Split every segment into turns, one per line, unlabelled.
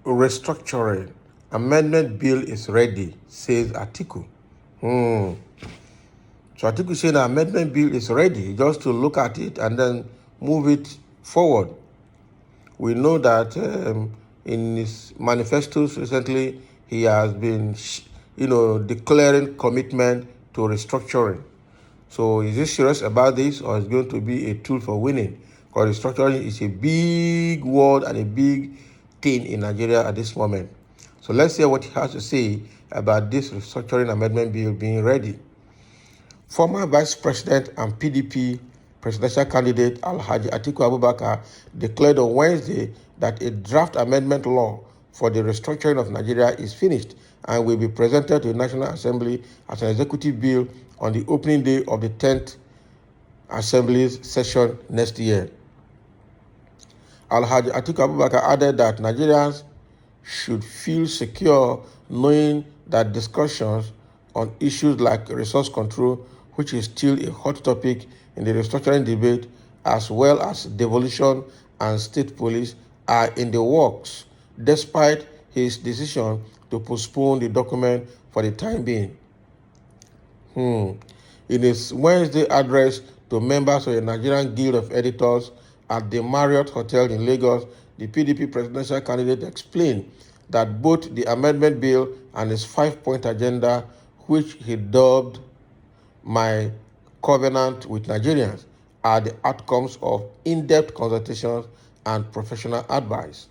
Restructuring. Amendment bill is ready, says Atiku. So Atiku saying the amendment bill is ready, just to look at it and then move it forward. We know that in his manifestos recently, he has been, declaring commitment to restructuring. So is he serious about this, or is it going to be a tool for winning? Because restructuring is a big word and a big thing in Nigeria at this moment. So let's hear what he has to say about this restructuring amendment bill being ready. Former Vice President and PDP presidential candidate Alhaji Atiku Abubakar declared on Wednesday that a draft amendment law for the restructuring of Nigeria is finished and will be presented to the National Assembly as an executive bill on the opening day of the 10th Assembly's session next year. Alhaji Atiku Abubakar added that Nigerians should feel secure knowing that discussions on issues like resource control, which is still a hot topic in the restructuring debate, as well as devolution and state police, are in the works, despite his decision to postpone the document for the time being. In his Wednesday address to members of the Nigerian Guild of Editors at the Marriott Hotel in Lagos, the PDP presidential candidate explained that both the amendment bill and his 5-point agenda, which he dubbed "My Covenant with Nigerians," are the outcomes of in-depth consultations and professional advice.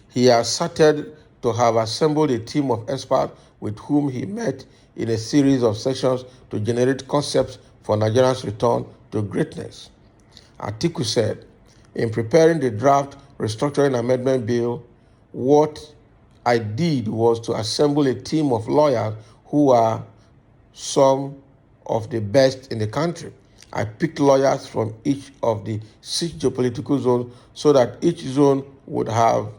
He has started to have assembled a team of experts with whom he met in a series of sessions to generate concepts for Nigeria's return to greatness. Atiku said, in preparing the draft restructuring amendment bill, what I did was to assemble a team of lawyers who are some of the best in the country. I picked lawyers from each of the 6 geopolitical zones so that each zone would have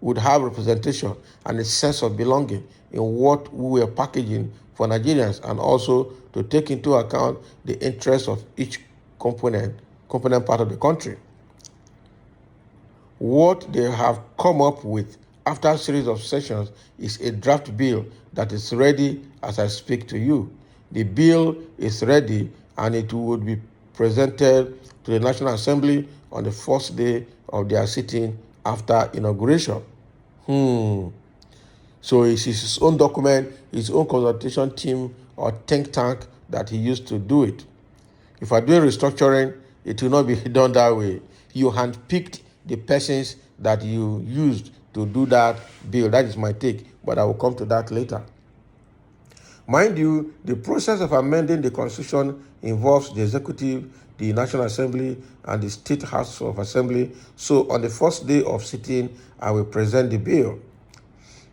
representation and a sense of belonging in what we were packaging for Nigerians, and also to take into account the interests of each component part of the country. What they have come up with after a series of sessions is a draft bill that is ready as I speak to you. The bill is ready and it would be presented to the National Assembly on the first day of their sitting after inauguration. So it's his own document, his own consultation team or think tank that he used to do it. If we're doing restructuring, it will not be done that way. You handpicked the persons that you used to do that bill. That is my take, but I will come to that later. Mind you, the process of amending the Constitution involves the executive, the National Assembly, and the State House of Assembly. So on the first day of sitting, I will present the bill.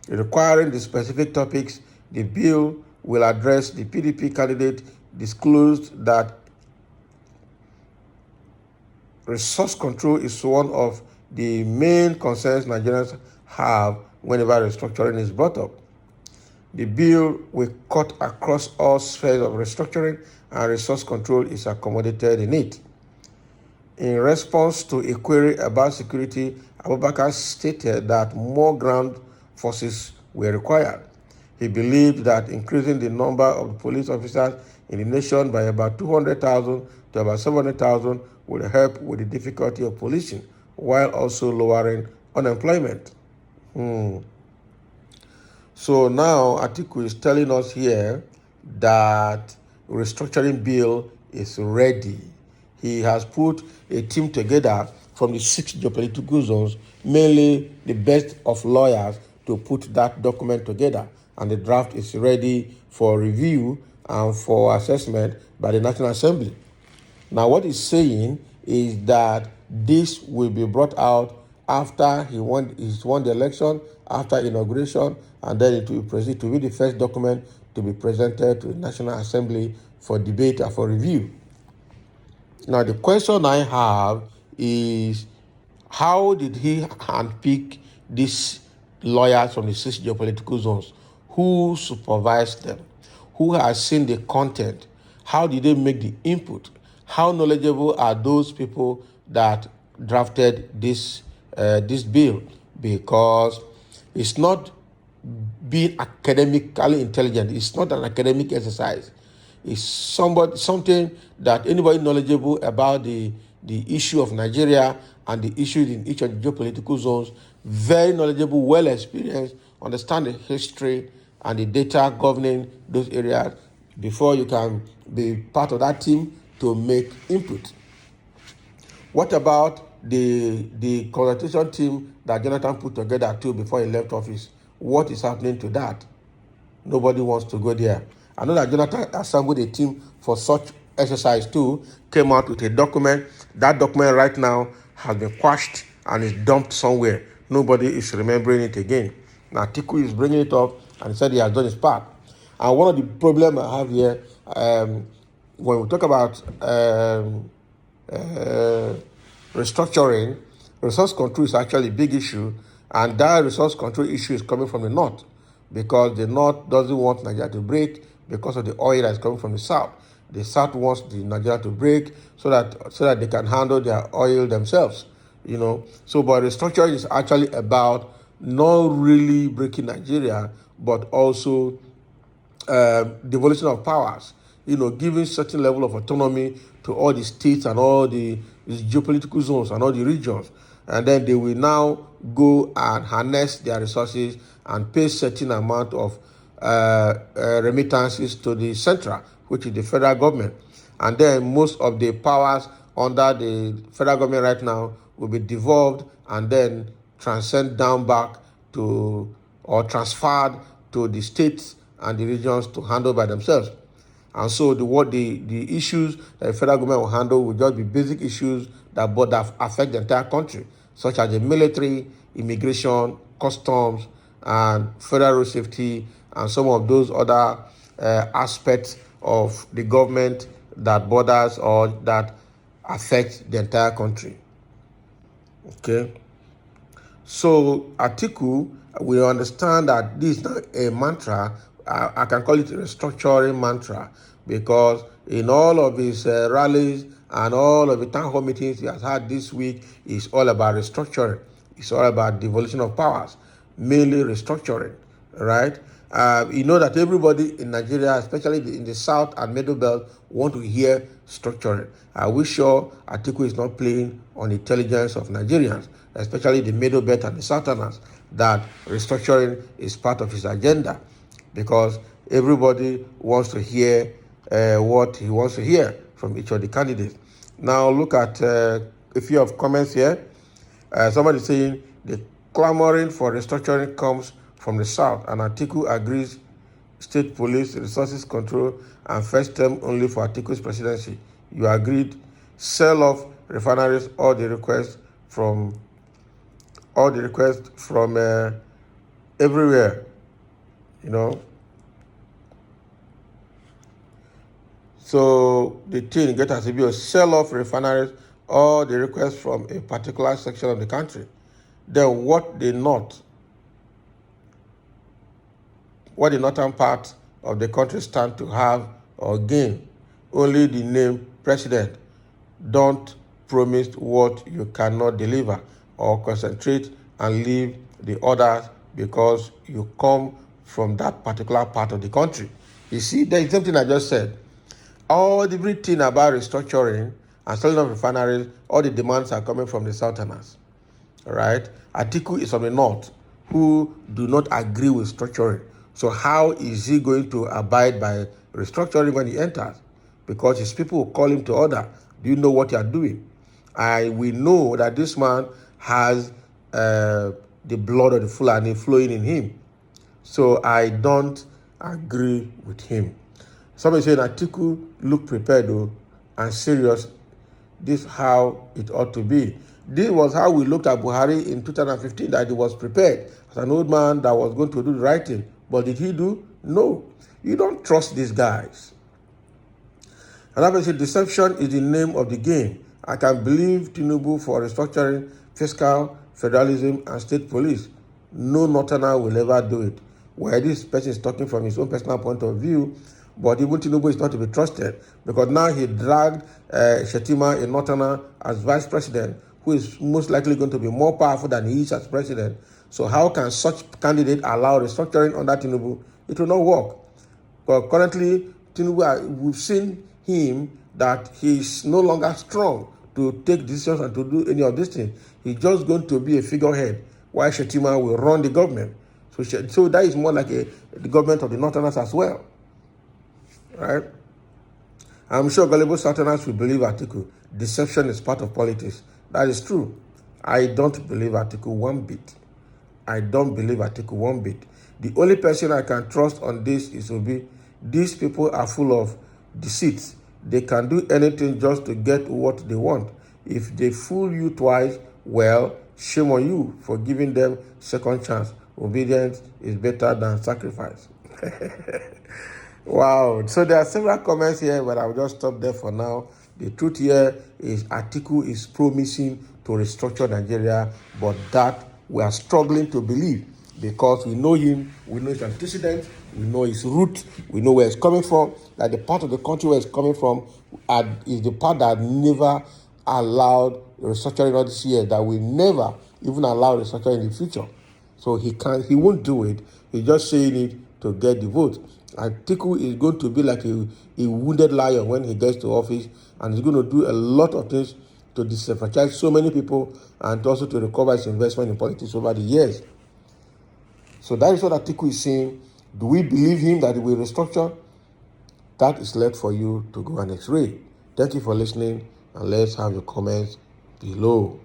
Requiring the specific topics the bill will address, the PDP candidate disclosed that resource control is one of the main concerns Nigerians have whenever restructuring is brought up. The bill will cut across all spheres of restructuring, and resource control is accommodated in it. In response to a query about security, Abubakar stated that more ground forces were required. He believed that increasing the number of police officers in the nation by about 200,000 to about 700,000 would help with the difficulty of policing, while also lowering unemployment. So now Atiku is telling us here that restructuring bill is ready. He has put a team together from the 6 geopolitical zones, mainly the best of lawyers, to put that document together. And the draft is ready for review and for assessment by the National Assembly. Now, what he's saying is that this will be brought out after he's won the election, after inauguration, and then it will proceed to be the first document to be presented to the National Assembly for debate and for review. Now, the question I have is, how did he handpick these lawyers from the 6 geopolitical zones? Who supervised them? Who has seen the content? How did they make the input? how knowledgeable are those people that drafted this bill? Because it's not being academically intelligent. It's not an academic exercise. It's something that anybody knowledgeable about the issue of Nigeria and the issues in each of the geopolitical zones, very knowledgeable, well experienced, understand the history and the data governing those areas before you can be part of that team to make input. What about the consultation team that Jonathan put together too before he left office? What is happening to that? Nobody wants to go there. I know that Jonathan assembled a team for such exercise too, came out with a document. That document right now has been quashed and is dumped somewhere. Nobody is remembering it again. Now Atiku is bringing it up and said he has done his part. And one of the problems I have here, when we talk about restructuring, resource control is actually a big issue, and that resource control issue is coming from the north because the north doesn't want Nigeria to break because of the oil that is coming from the south. The south wants the Nigeria to break so that they can handle their oil themselves. So but restructuring is actually about not really breaking Nigeria, but also devolution of powers, giving certain level of autonomy to all the states and all the geopolitical zones and all the regions. And then they will now go and harness their resources and pay certain amount of remittances to the central, which is the federal government. And then most of the powers under the federal government right now will be devolved and then transcend down back to or transferred to the states and the regions to handle by themselves. And so the issues that the federal government will handle will just be basic issues that affect the entire country, such as the military, immigration, customs, and federal road safety, and some of those other aspects of the government that borders or that affect the entire country. Okay. So Atiku, we understand that this is not a mantra. I can call it a restructuring mantra because in all of his rallies and all of the town hall meetings he has had this week, it's all about restructuring. It's all about devolution of powers, mainly restructuring, right? You know that everybody in Nigeria, especially in the south and middle belt, want to hear structuring. Are we sure Atiku is not playing on the intelligence of Nigerians, especially the middle belt and the southerners, that restructuring is part of his agenda? Because everybody wants to hear what he wants to hear from each of the candidates. Now look at a few of comments here. Somebody saying the clamoring for restructuring comes from the south, and Atiku agrees state police resources control and first term only for Atiku's presidency. You agreed sell off refineries, all the requests from everywhere. So the thing get as if you sell off refineries, all the requests from a particular section of the country. Then what the northern part of the country stand to have or gain? Only the name president. Don't promise what you cannot deliver, or concentrate and leave the others because you come from that particular part of the country. You see, there is something I just said. Everything about restructuring and selling of refineries, all the demands are coming from the southerners. All right? Atiku is from the north who do not agree with structuring. So how is he going to abide by restructuring when he enters? Because his people will call him to order. Do you know what you are doing? We know that this man has the blood of the Fulani flowing in him. So I don't agree with him. Somebody said Atiku look prepared though and serious. This is how it ought to be. This was how we looked at Buhari in 2015, that he was prepared as an old man that was going to do the right thing. But did he do? No. You don't trust these guys. Another person said deception is the name of the game. I can believe Tinubu for restructuring, fiscal, federalism, and state police. No northerner will ever do it. Where this person is talking from his own personal point of view, But even Tinubu is not to be trusted because now he dragged Shetima in Northern as vice president, who is most likely going to be more powerful than he is as president. So how can such candidate allow restructuring under Tinubu? It will not work. But currently, Tinubu, we've seen him that he is no longer strong to take decisions and to do any of these things. He's just going to be a figurehead while Shetima will run the government. So that is more like the government of the Northerners as well. Right? I'm sure gullible Southerners will believe Atiku. Deception is part of politics. That is true. I don't believe Atiku one bit. I don't believe Atiku one bit. The only person I can trust on this is Obi. These people are full of deceit. They can do anything just to get what they want. If they fool you twice, well, shame on you for giving them second chance. Obedience is better than sacrifice. Wow. So there are several comments here, but I'll just stop there for now. The truth here is Atiku is promising to restructure Nigeria, but that we are struggling to believe because we know him, we know his antecedents, we know his root, we know where he's coming from, that the part of the country where he's coming from is the part that never allowed restructuring all these years, that will never even allow restructuring in the future. So he won't do it. He's just saying it to get the vote. Atiku is going to be like a wounded lion when he gets to office, and he's going to do a lot of things to disenfranchise so many people and also to recover his investment in politics over the years. So that is what Atiku is saying. Do we believe him that he will restructure? That is left for you to go and x-ray. Thank you for listening, and let's have your comments below.